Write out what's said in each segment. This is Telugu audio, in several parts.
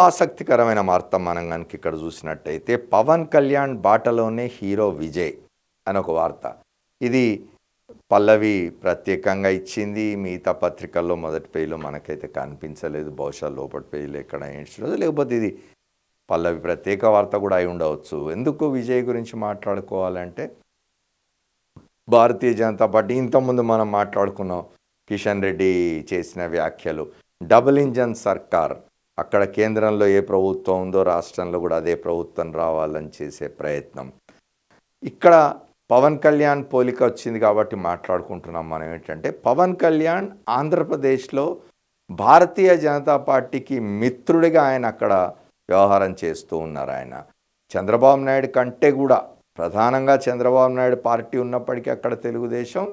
ఆసక్తికరమైన వార్త మనం గనుక ఇక్కడ చూసినట్టయితే పవన్ కళ్యాణ్ బాటలోనే హీరో విజయ్ అని ఒక వార్త. ఇది పల్లవి ప్రత్యేకంగా ఇచ్చింది. మిగతా పత్రికల్లో మొదటి పేజీలో మనకైతే కనిపించలేదు. బహుశా లోపటి పేజీలో ఎక్కడ ఇచ్చినదో, లేకపోతే ఇది పల్లవి ప్రత్యేక వార్త కూడా అయి ఉండవచ్చు. ఎందుకు విజయ్ గురించి మాట్లాడుకోవాలంటే, భారతీయ జనతా పార్టీ ఇంతకుముందు మనం మాట్లాడుకున్నాం, కిషన్ రెడ్డి చేసిన వ్యాఖ్యలు, డబుల్ ఇంజన్ సర్కార్, అక్కడ కేంద్రంలో ఏ ప్రభుత్వం ఉందో రాష్ట్రంలో కూడా అదే ప్రభుత్వం రావాలని చేసే ప్రయత్నం. ఇక్కడ పవన్ కళ్యాణ్ పోలిక వచ్చింది కాబట్టి మాట్లాడుకుంటున్నాం మనం. ఏంటంటే, పవన్ కళ్యాణ్ ఆంధ్రప్రదేశ్లో భారతీయ జనతా పార్టీకి మిత్రుడిగా ఆయన అక్కడ వ్యవహారం చేస్తూ ఉన్నారు. ఆయన చంద్రబాబు నాయుడు కంటే కూడా ప్రధానంగా చంద్రబాబు నాయుడు పార్టీ ఉన్నప్పటికీ అక్కడ తెలుగుదేశం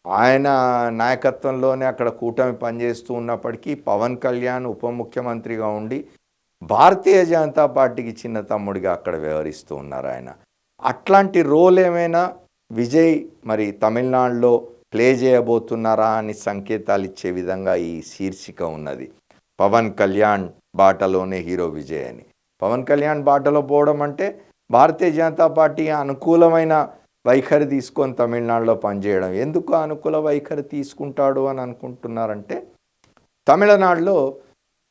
ఆయన నాయకత్వంలోనే అక్కడ కూటమి పనిచేస్తూ ఉన్నప్పటికీ పవన్ కళ్యాణ్ ఉప ముఖ్యమంత్రిగా ఉండి భారతీయ జనతా పార్టీకి చిన్న తమ్ముడిగా అక్కడ వ్యవహరిస్తూ ఉన్నారు ఆయన. అట్లాంటి రోల్ ఏమైనా విజయ్ మరి తమిళనాడులో ప్లే చేయబోతున్నారా అని సంకేతాలు ఇచ్చే విధంగా ఈ శీర్షిక ఉన్నది. పవన్ కళ్యాణ్ బాటలోనే హీరో విజయ్ అని. పవన్ కళ్యాణ్ బాటలో పోవడం అంటే భారతీయ జనతా పార్టీ అనుకూలమైన వైఖరి తీసుకొని తమిళనాడులో పనిచేయడం. ఎందుకు అనుకూల వైఖరి తీసుకుంటాడు అని అనుకుంటున్నారంటే, తమిళనాడులో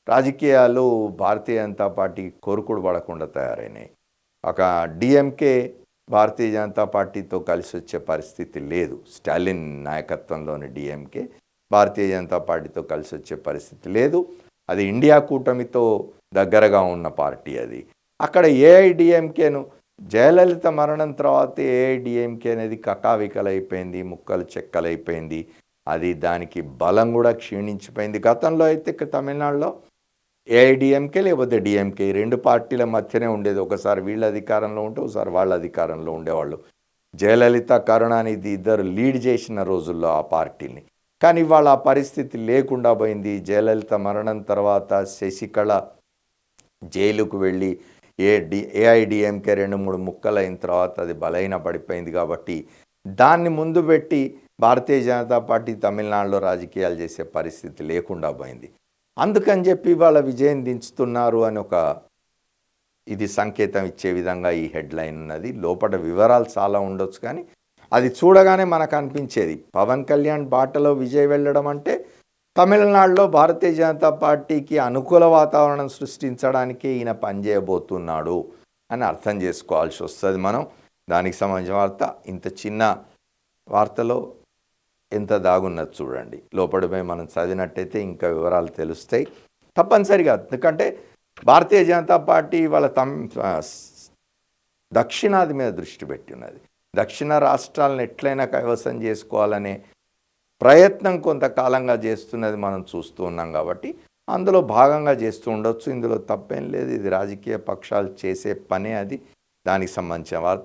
రాజకీయాలు భారతీయ జనతా పార్టీ కొరుకుడు పడకుండా తయారైనాయి. ఒక డిఎంకే భారతీయ జనతా పార్టీతో కలిసి వచ్చే పరిస్థితి లేదు. స్టాలిన్ నాయకత్వంలోని డిఎంకే భారతీయ జనతా పార్టీతో కలిసి వచ్చే పరిస్థితి లేదు. అది ఇండియా కూటమితో దగ్గరగా ఉన్న పార్టీ. అది అక్కడ ఏఐడిఎంకేను జయలలిత మరణం తర్వాత ఏఐడిఎంకే అనేది కకావికలైపోయింది, ముక్కలు చెక్కలైపోయింది. అది దానికి బలం కూడా క్షీణించిపోయింది. గతంలో అయితే తమిళనాడులో ఏఐడిఎంకే లేకపోతే డిఎంకే రెండు పార్టీల మధ్యనే ఉండేది. ఒకసారి వీళ్ళ అధికారంలో ఉంటే ఒకసారి వాళ్ళ అధికారంలో ఉండేవాళ్ళు. జయలలిత, కరుణానిధి ఇద్దరు లీడ్ చేసిన రోజుల్లో ఆ పార్టీని. కానీ ఇవాళ ఆ పరిస్థితి లేకుండా పోయింది. జయలలిత మరణం తర్వాత శశికళ జైలుకు వెళ్ళి ఏఐడిఎంకే 2-3 ముక్కలైన తర్వాత అది బలైన పడిపోయింది. కాబట్టి దాన్ని ముందు పెట్టి భారతీయ జనతా పార్టీ తమిళనాడులో రాజకీయాలు చేసే పరిస్థితి లేకుండా పోయింది. అందుకని చెప్పి వాళ్ళ విజయం దించుతున్నారు అని ఒక ఇది సంకేతం ఇచ్చే విధంగా ఈ హెడ్లైన్ ఉన్నది. లోపల వివరాలు చాలా ఉండొచ్చు, కానీ అది చూడగానే మనకు అనిపించేది పవన్ కళ్యాణ్ బాటలో విజయ్ వెళ్ళడం అంటే తమిళనాడులో భారతీయ జనతా పార్టీకి అనుకూల వాతావరణం సృష్టించడానికి ఈయన పనిచేయబోతున్నాడు అని అర్థం చేసుకోవాల్సి వస్తుంది మనం. దానికి సంబంధించిన వార్త ఇంత చిన్న వార్తలో ఎంత దాగున్నది చూడండి. లోపడిపోయి మనం చదివినట్టయితే ఇంకా వివరాలు తెలుస్తాయి తప్పనిసరిగా. ఎందుకంటే భారతీయ జనతా పార్టీ వాళ్ళ దక్షిణాది మీద దృష్టి పెట్టి ఉన్నది. దక్షిణ రాష్ట్రాలను ఎట్లయినా కైవసం చేసుకోవాలనే ప్రయత్నం కొంతకాలంగా చేస్తున్నది మనం చూస్తూ ఉన్నాం. కాబట్టి అందులో భాగంగా చేస్తూ ఉండొచ్చు. ఇందులో తప్పేం లేదు. ఇది రాజకీయ పక్షాలు చేసే పనే అది. దానికి సంబంధించిన వార్త.